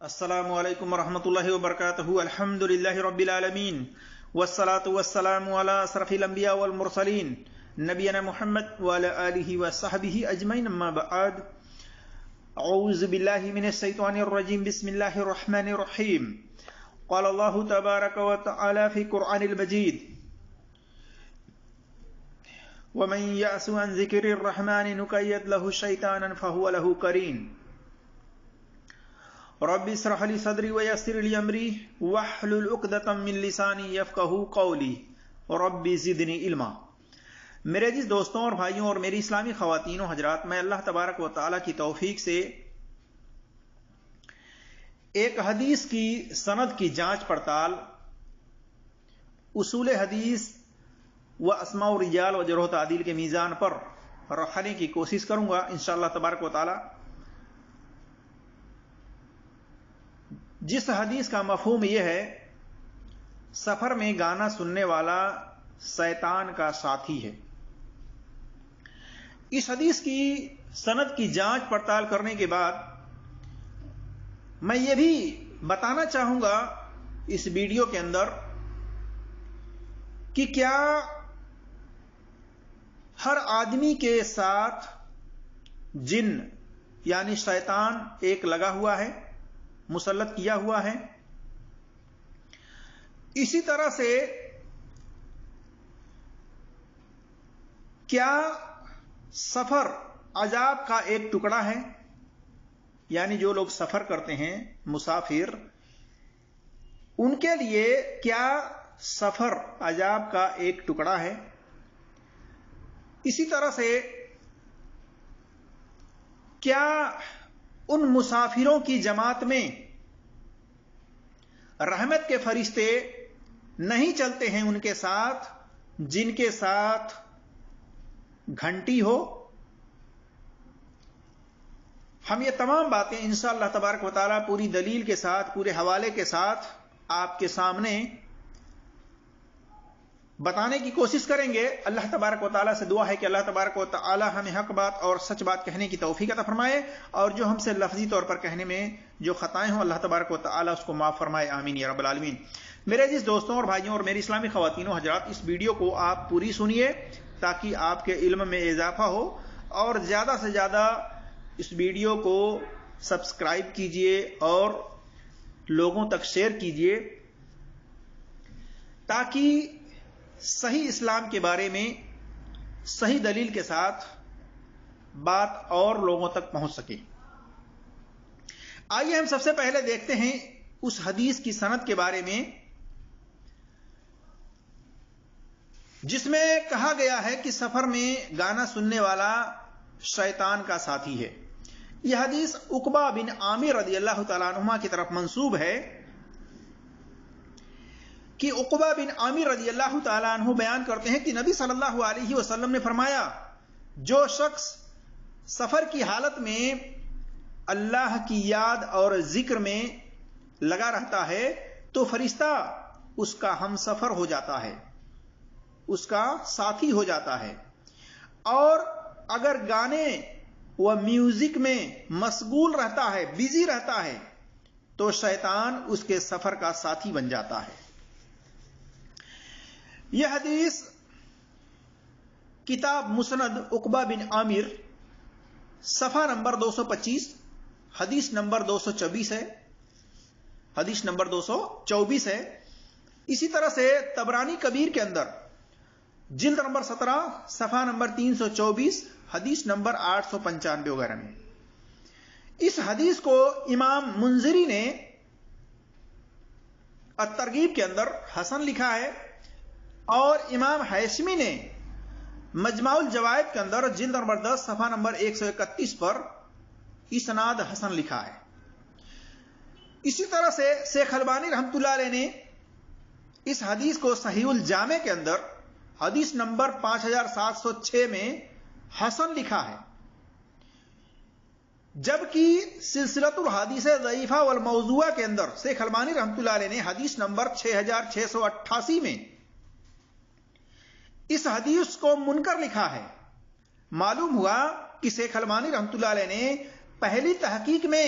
السلام علیکم ورحمۃ اللہ وبرکاتہ الحمد للہ رب العالمین والصلاة والسلام علی اشرف الانبیاء والمرسلین نبینا محمد وعلی آلہ وصحبہ اجمعین اما بعد اعوذ باللہ من الشیطان الرجیم بسم اللہ الرحمن الرحیم قال اللہ تبارک وتعالی فی قرآن المجید ومن یعص عن ذکر الرحمن نقید لہ شیطانا فہو لہ قرین رب اشرح لي صدري ويسر لي امري واحلل عقدة من لساني يفقهوا قولي رب زدني علما۔ میرے عزیز دوستوں اور بھائیوں اور میری اسلامی خواتین و حضرات، میں اللہ تبارک و تعالی کی توفیق سے ایک حدیث کی سند کی جانچ پڑتال اصول حدیث و اسماء الرجال و جرح و تعدیل کے میزان پر رکھنے کی کوشش کروں گا انشاءاللہ تبارک و تعالی۔ جس حدیث کا مفہوم یہ ہے سفر میں گانا سننے والا شیطان کا ساتھی ہے، اس حدیث کی سند کی جانچ پڑتال کرنے کے بعد میں یہ بھی بتانا چاہوں گا اس ویڈیو کے اندر کہ کیا ہر آدمی کے ساتھ جن یعنی شیطان ایک لگا ہوا ہے، مسلط کیا ہوا ہے؟ اسی طرح سے کیا سفر عذاب کا ایک ٹکڑا ہے؟ یعنی جو لوگ سفر کرتے ہیں مسافر، ان کے لیے کیا سفر عذاب کا ایک ٹکڑا ہے؟ اسی طرح سے کیا ان مسافروں کی جماعت میں رحمت کے فرشتے نہیں چلتے ہیں ان کے ساتھ جن کے ساتھ گھنٹی ہو؟ ہم یہ تمام باتیں انشاءاللہ تبارک و تعالی پوری دلیل کے ساتھ، پورے حوالے کے ساتھ آپ کے سامنے بتانے کی کوشش کریں گے۔ اللہ تبارک و تعالیٰ سے دعا ہے کہ اللہ تبارک و تعالیٰ ہمیں حق بات اور سچ بات کہنے کی توفیق عطا فرمائے، اور جو ہم سے لفظی طور پر کہنے میں جو خطائیں ہوں اللہ تبارک و تعالیٰ اس کو معاف فرمائے، آمین یا رب العالمین۔ میرے عزیز دوستوں اور بھائیوں اور میری اسلامی خواتین و حضرات، اس ویڈیو کو آپ پوری سنیے تاکہ آپ کے علم میں اضافہ ہو، اور زیادہ سے زیادہ اس ویڈیو کو سبسکرائب کیجئے اور لوگوں تک شیئر کیجئے تاکہ صحیح اسلام کے بارے میں صحیح دلیل کے ساتھ بات اور لوگوں تک پہنچ سکے۔ آئیے ہم سب سے پہلے دیکھتے ہیں اس حدیث کی سند کے بارے میں جس میں کہا گیا ہے کہ سفر میں گانا سننے والا شیطان کا ساتھی ہے۔ یہ حدیث عقبہ بن عامر رضی اللہ تعالیٰ عنہما کی طرف منسوب ہے کہ عقبہ بن عامر رضی اللہ تعالیٰ عنہ بیان کرتے ہیں کہ نبی صلی اللہ علیہ وسلم نے فرمایا، جو شخص سفر کی حالت میں اللہ کی یاد اور ذکر میں لگا رہتا ہے تو فرشتہ اس کا ہم سفر ہو جاتا ہے، اس کا ساتھی ہو جاتا ہے، اور اگر گانے و میوزک میں مشغول رہتا ہے، بزی رہتا ہے، تو شیطان اس کے سفر کا ساتھی بن جاتا ہے۔ یہ حدیث کتاب مسند عقبہ بن عامر صفحہ نمبر 225 حدیث نمبر 224 ہے، حدیث نمبر 224 ہے۔ اسی طرح سے طبرانی کبیر کے اندر جلد نمبر 17 صفحہ نمبر 324 حدیث نمبر 895 وغیرہ میں اس حدیث کو امام منذری نے الترغیب کے اندر حسن لکھا ہے، اور امام ہیثمی نے مجمع الجوائد کے اندر جلد نمبر 10 صفحہ نمبر 131 پر اسناد حسن لکھا ہے۔ اسی طرح سے شیخ البانی رحمۃ اللہ علیہ نے اس حدیث کو صحیح الجامع کے اندر حدیث نمبر 5706 میں حسن لکھا ہے، جبکہ سلسلۃ الحدیث ضعیفہ والموضوعہ کے اندر شیخ البانی رحمۃ اللہ علیہ نے حدیث نمبر 6688 میں اس حدیث کو منکر لکھا ہے۔ معلوم ہوا کہ شیخ البانی رحمۃ اللہ علیہ نے پہلی تحقیق میں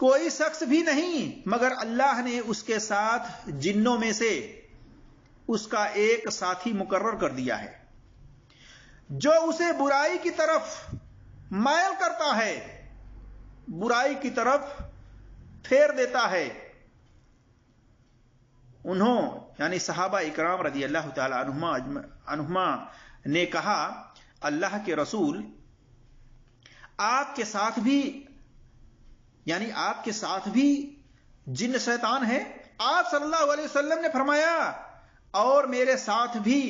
کوئی شخص بھی نہیں مگر اللہ نے اس کے ساتھ جنوں میں سے اس کا ایک ساتھی مقرر کر دیا ہے جو اسے برائی کی طرف مائل کرتا ہے، برائی کی طرف پھیر دیتا ہے۔ انہوں یعنی صحابہ اکرام رضی اللہ تعالی عنہما نے کہا، اللہ کے رسول، آپ کے ساتھ بھی یعنی آپ کے ساتھ بھی جن شیطان ہے؟ آپ صلی اللہ علیہ وسلم نے فرمایا، اور میرے ساتھ بھی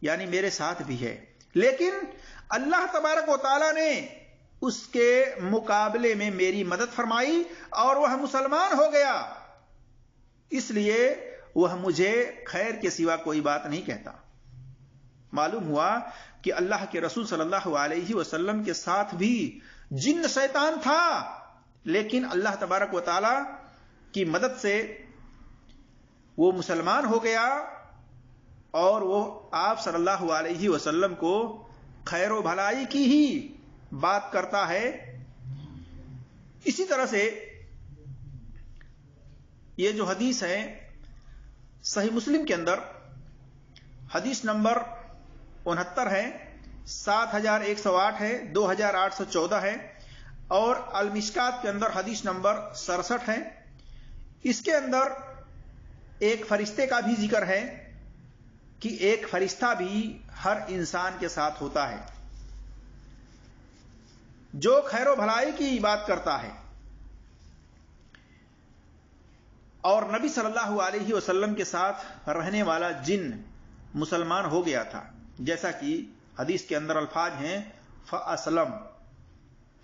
یعنی میرے ساتھ بھی ہے، لیکن اللہ تبارک و تعالی نے اس کے مقابلے میں میری مدد فرمائی اور وہ مسلمان ہو گیا، اس لیے وہ مجھے خیر کے سوا کوئی بات نہیں کہتا۔ معلوم ہوا کہ اللہ کے رسول صلی اللہ علیہ وسلم کے ساتھ بھی جن شیطان تھا، لیکن اللہ تبارک و تعالی کی مدد سے وہ مسلمان ہو گیا اور وہ آپ صلی اللہ علیہ وسلم کو خیر و بھلائی کی ہی بات کرتا ہے۔ اسی طرح سے یہ جو حدیث ہے صحیح مسلم کے اندر حدیث نمبر 69 ہے، 7108 ہے، 2814 ہے، اور المشکات کے اندر حدیث نمبر 67 ہے۔ اس کے اندر ایک فرشتے کا بھی ذکر ہے کہ ایک فرشتہ بھی ہر انسان کے ساتھ ہوتا ہے جو خیر و بھلائی کی بات کرتا ہے، اور نبی صلی اللہ علیہ وسلم کے ساتھ رہنے والا جن مسلمان ہو گیا تھا، جیسا کہ حدیث کے اندر الفاظ ہیں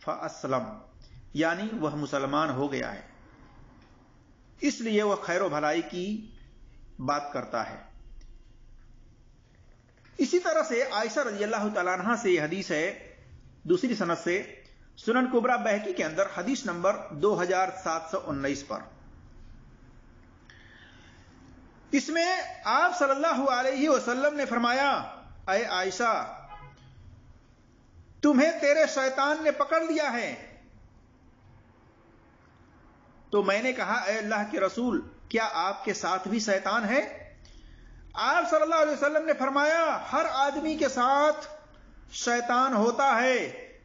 فَأَسْلَمَ یعنی وہ مسلمان ہو گیا ہے، اس لیے وہ خیر و بھلائی کی بات کرتا ہے۔ اسی طرح سے عائشہ رضی اللہ تعالیٰ عنہا سے یہ حدیث ہے دوسری سند سے سنن کبریٰ بہقی کے اندر حدیث نمبر 2719 پر۔ اس میں آپ صلی اللہ علیہ وسلم نے فرمایا، اے عائشہ، تمہیں تیرے شیطان نے پکڑ لیا ہے۔ تو میں نے کہا، اے اللہ کے رسول، کیا آپ کے ساتھ بھی شیطان ہے؟ آپ صلی اللہ علیہ وسلم نے فرمایا، ہر آدمی کے ساتھ شیطان ہوتا ہے۔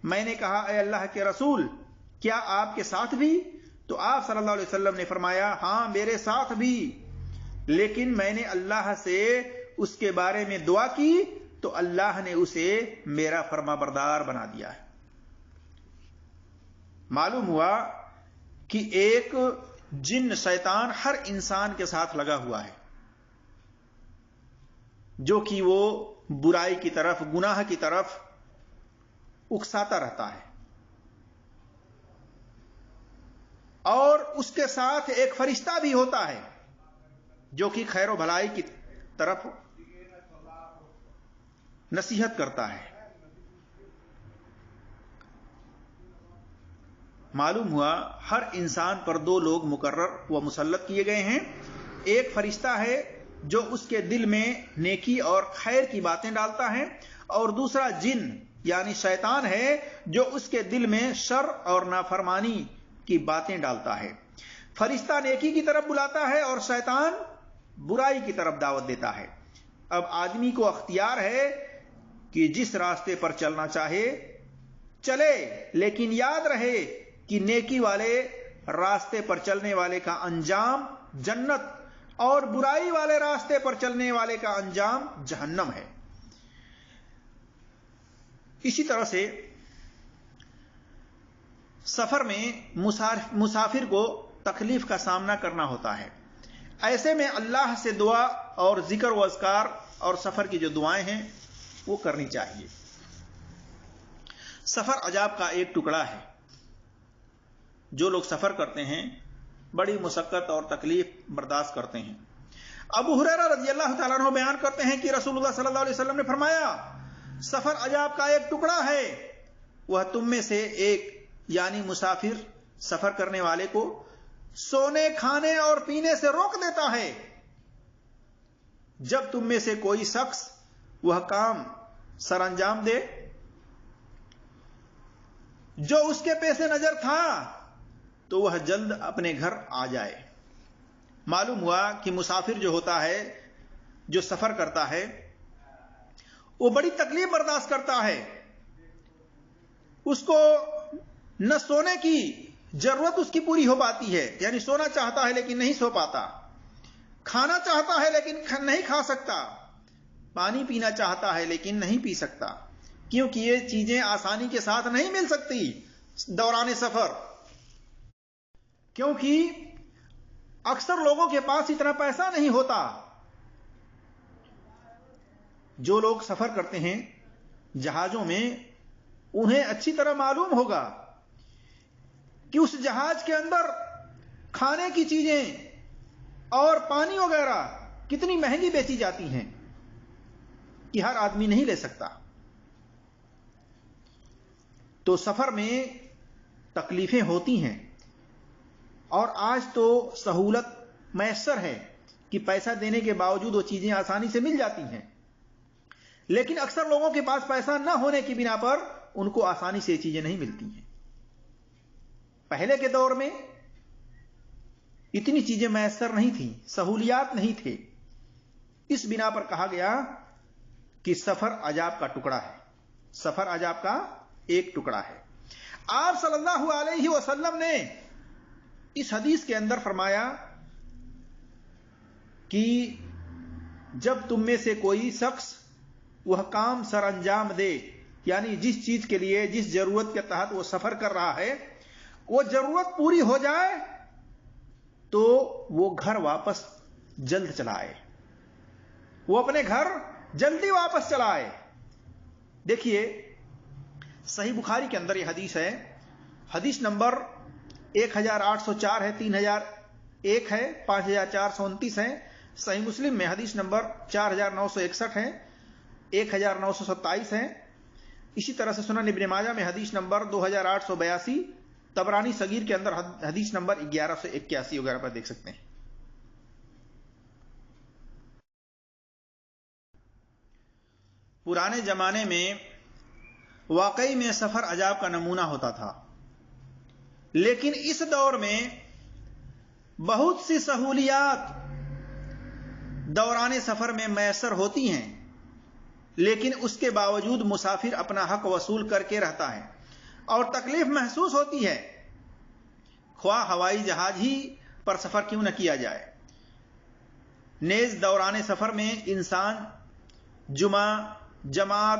میں نے کہا، اے اللہ کے رسول، کیا آپ کے ساتھ بھی؟ تو آپ صلی اللہ علیہ وسلم نے فرمایا، ہاں میرے ساتھ بھی، لیکن میں نے اللہ سے اس کے بارے میں دعا کی تو اللہ نے اسے میرا فرما بردار بنا دیا ہے۔ معلوم ہوا کہ ایک جن شیطان ہر انسان کے ساتھ لگا ہوا ہے جو کہ وہ برائی کی طرف، گناہ کی طرف اکساتا رہتا ہے، اور اس کے ساتھ ایک فرشتہ بھی ہوتا ہے جو کہ خیر و بھلائی کی طرف نصیحت کرتا ہے۔ معلوم ہوا ہر انسان پر دو لوگ مقرر و مسلط کیے گئے ہیں، ایک فرشتہ ہے جو اس کے دل میں نیکی اور خیر کی باتیں ڈالتا ہے، اور دوسرا جن یعنی شیطان ہے جو اس کے دل میں شر اور نافرمانی کی باتیں ڈالتا ہے۔ فرشتہ نیکی کی طرف بلاتا ہے اور شیطان برائی کی طرف دعوت دیتا ہے۔ اب آدمی کو اختیار ہے کہ جس راستے پر چلنا چاہے چلے، لیکن یاد رہے کہ نیکی والے راستے پر چلنے والے کا انجام جنت اور برائی والے راستے پر چلنے والے کا انجام جہنم ہے۔ اسی طرح سے سفر میں مسافر کو تکلیف کا سامنا کرنا ہوتا ہے، ایسے میں اللہ سے دعا اور ذکر و اذکار اور سفر کی جو دعائیں ہیں وہ کرنی چاہیے۔ سفر عذاب کا ایک ٹکڑا ہے۔ جو لوگ سفر کرتے ہیں بڑی مشقت اور تکلیف برداشت کرتے ہیں۔ ابو ہریرہ رضی اللہ تعالیٰ عنہ بیان کرتے ہیں کہ رسول اللہ صلی اللہ علیہ وسلم نے فرمایا، سفر عذاب کا ایک ٹکڑا ہے، وہ تم میں سے ایک یعنی مسافر سفر کرنے والے کو سونے، کھانے اور پینے سے روک دیتا ہے جب تم میں سے کوئی شخص وہ کام سر انجام دے جو اس کے پیش نظر تھا، تو وہ جلد اپنے گھر آ جائے۔ معلوم ہوا کہ مسافر جو ہوتا ہے، جو سفر کرتا ہے، وہ بڑی تکلیف برداشت کرتا ہے۔ اس کو نہ سونے کی ضرورت اس کی پوری ہو پاتی ہے، یعنی سونا چاہتا ہے لیکن نہیں سو پاتا، کھانا چاہتا ہے لیکن نہیں کھا سکتا، پانی پینا چاہتا ہے لیکن نہیں پی سکتا، کیونکہ یہ چیزیں آسانی کے ساتھ نہیں مل سکتی دوران سفر، کیونکہ اکثر لوگوں کے پاس اتنا پیسہ نہیں ہوتا۔ جو لوگ سفر کرتے ہیں جہازوں میں، انہیں اچھی طرح معلوم ہوگا کہ اس جہاز کے اندر کھانے کی چیزیں اور پانی وغیرہ کتنی مہنگی بیچی جاتی ہیں کہ ہر آدمی نہیں لے سکتا۔ تو سفر میں تکلیفیں ہوتی ہیں، اور آج تو سہولت میسر ہے کہ پیسہ دینے کے باوجود وہ چیزیں آسانی سے مل جاتی ہیں، لیکن اکثر لوگوں کے پاس پیسہ نہ ہونے کی بنا پر ان کو آسانی سے یہ چیزیں نہیں ملتی ہیں۔ پہلے کے دور میں اتنی چیزیں میسر نہیں تھیں، سہولیات نہیں تھے، اس بنا پر کہا گیا کہ سفر عذاب کا ٹکڑا ہے، سفر عذاب کا ایک ٹکڑا ہے۔ آپ صلی اللہ علیہ وسلم نے اس حدیث کے اندر فرمایا کہ جب تم میں سے کوئی شخص وہ کام سر انجام دے، یعنی جس چیز کے لیے، جس ضرورت کے تحت وہ سفر کر رہا ہے، وہ ضرورت پوری ہو جائے تو وہ گھر واپس جلد چلائے، وہ اپنے گھر جلدی واپس چلائے۔ دیکھیے صحیح بخاری کے اندر یہ حدیث ہے، حدیث نمبر 1804 ہے، 3001 ہے، 5429 ہے۔ صحیح مسلم میں حدیث نمبر 4961 ہے، 1927 ہے۔ اسی طرح سے سنن ابن ماجہ میں حدیث نمبر 2882، طبرانی صغیر کے اندر حدیث نمبر 1181 وغیرہ پر دیکھ سکتے ہیں۔ پرانے زمانے میں واقعی میں سفر عذاب کا نمونہ ہوتا تھا، لیکن اس دور میں بہت سی سہولیات دوران سفر میں میسر ہوتی ہیں، لیکن اس کے باوجود مسافر اپنا حق وصول کر کے رہتا ہے اور تکلیف محسوس ہوتی ہے، خواہ ہوائی جہاز ہی پر سفر کیوں نہ کیا جائے۔ نیز دوران سفر میں انسان جماعت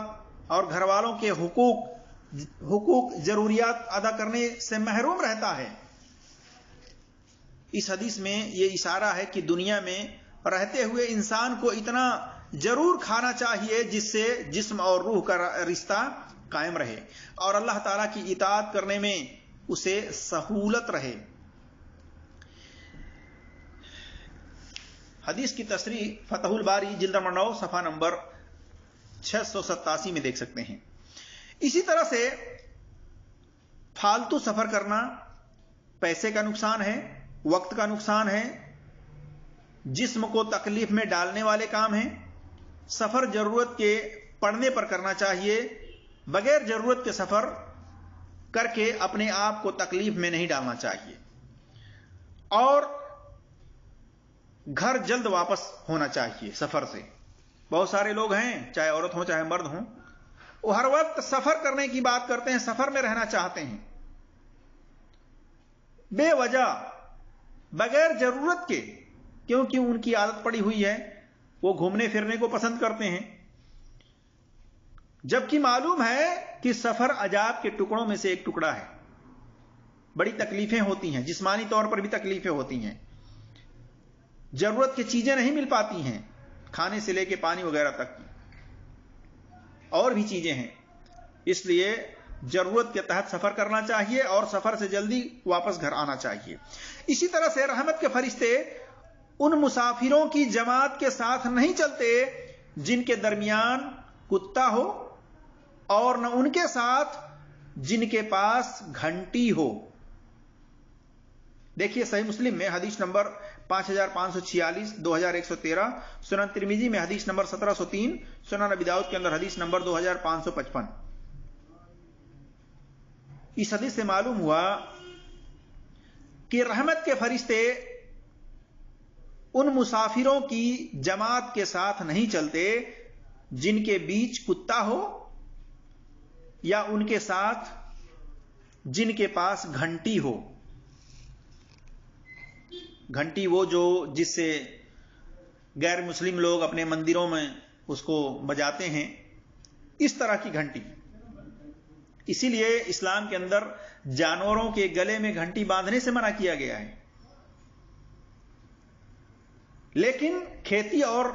اور گھر والوں کے حقوق ضروریات ادا کرنے سے محروم رہتا ہے۔ اس حدیث میں یہ اشارہ ہے کہ دنیا میں رہتے ہوئے انسان کو اتنا ضرور کھانا چاہیے جس سے جسم اور روح کا رشتہ قائم رہے اور اللہ تعالیٰ کی اطاعت کرنے میں اسے سہولت رہے۔ حدیث کی تصریح فتح الباری جلد نمبر 9 صفحہ نمبر 687 میں دیکھ سکتے ہیں۔ اسی طرح سے فالتو سفر کرنا پیسے کا نقصان ہے، وقت کا نقصان ہے، جسم کو تکلیف میں ڈالنے والے کام ہیں۔ سفر ضرورت کے پڑنے پر کرنا چاہیے، بغیر ضرورت کے سفر کر کے اپنے آپ کو تکلیف میں نہیں ڈالنا چاہیے، اور گھر جلد واپس ہونا چاہیے سفر سے۔ بہت سارے لوگ ہیں، چاہے عورت ہوں چاہے مرد ہوں، وہ ہر وقت سفر کرنے کی بات کرتے ہیں، سفر میں رہنا چاہتے ہیں، بے وجہ بغیر ضرورت کے، کیونکہ ان کی عادت پڑی ہوئی ہے، وہ گھومنے پھرنے کو پسند کرتے ہیں، جبکہ معلوم ہے کہ سفر عذاب کے ٹکڑوں میں سے ایک ٹکڑا ہے۔ بڑی تکلیفیں ہوتی ہیں، جسمانی طور پر بھی تکلیفیں ہوتی ہیں، ضرورت کی چیزیں نہیں مل پاتی ہیں، کھانے سے لے کے پانی وغیرہ تک، اور بھی چیزیں ہیں۔ اس لیے ضرورت کے تحت سفر کرنا چاہیے اور سفر سے جلدی واپس گھر آنا چاہیے۔ اسی طرح سے رحمت کے فرشتے ان مسافروں کی جماعت کے ساتھ نہیں چلتے جن کے درمیان کتا ہو، اور نہ ان کے ساتھ جن کے پاس گھنٹی ہو۔ دیکھیے صحیح مسلم میں حدیث نمبر 5546، 2113، سنن ترمذی میں حدیث نمبر 1703، سنن ابی داؤد کے اندر حدیث نمبر 2555۔ اس حدیث سے معلوم ہوا کہ رحمت کے فرشتے ان مسافروں کی جماعت کے ساتھ نہیں چلتے جن کے بیچ کتا ہو یا ان کے ساتھ جن کے پاس گھنٹی ہو. گھنٹی وہ جو جس سے غیر مسلم لوگ اپنے مندروں میں اس کو بجاتے ہیں، اس طرح کی گھنٹی. اسی لیے اسلام کے اندر جانوروں کے گلے میں گھنٹی باندھنے سے منع کیا گیا ہے. لیکن کھیتی اور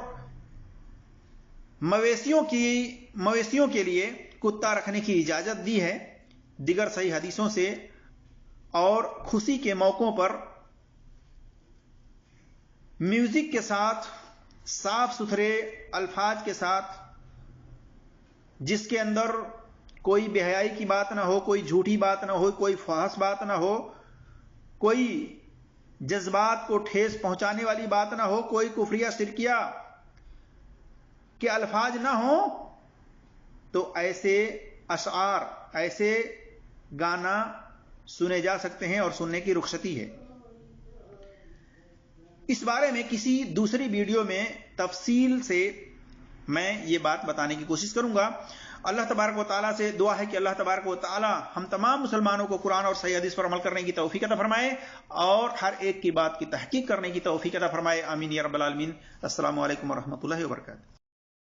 مویشیوں کے لیے کتا رکھنے کی اجازت دی ہے دیگر صحیح حدیثوں سے. اور خوشی کے موقعوں پر میوزک کے ساتھ، صاف ستھرے الفاظ کے ساتھ، جس کے اندر کوئی بے حیائی کی بات نہ ہو، کوئی جھوٹی بات نہ ہو، کوئی فحش بات نہ ہو، کوئی جذبات کو ٹھیس پہنچانے والی بات نہ ہو، کوئی کفریہ شرکیہ کے الفاظ نہ ہو، تو ایسے اشعار، ایسے گانا سنے جا سکتے ہیں اور سننے کی رخصتی ہے. اس بارے میں کسی دوسری ویڈیو میں تفصیل سے میں یہ بات بتانے کی کوشش کروں گا. اللہ تبارک و تعالیٰ سے دعا ہے کہ اللہ تبارک و تعالیٰ ہم تمام مسلمانوں کو قرآن اور صحیح حدیث پر عمل کرنے کی توفیق عطا فرمائے اور ہر ایک کی بات کی تحقیق کرنے کی توفیق عطا فرمائے. آمین یا رب العالمین. السلام علیکم ورحمۃ اللہ وبرکاتہ.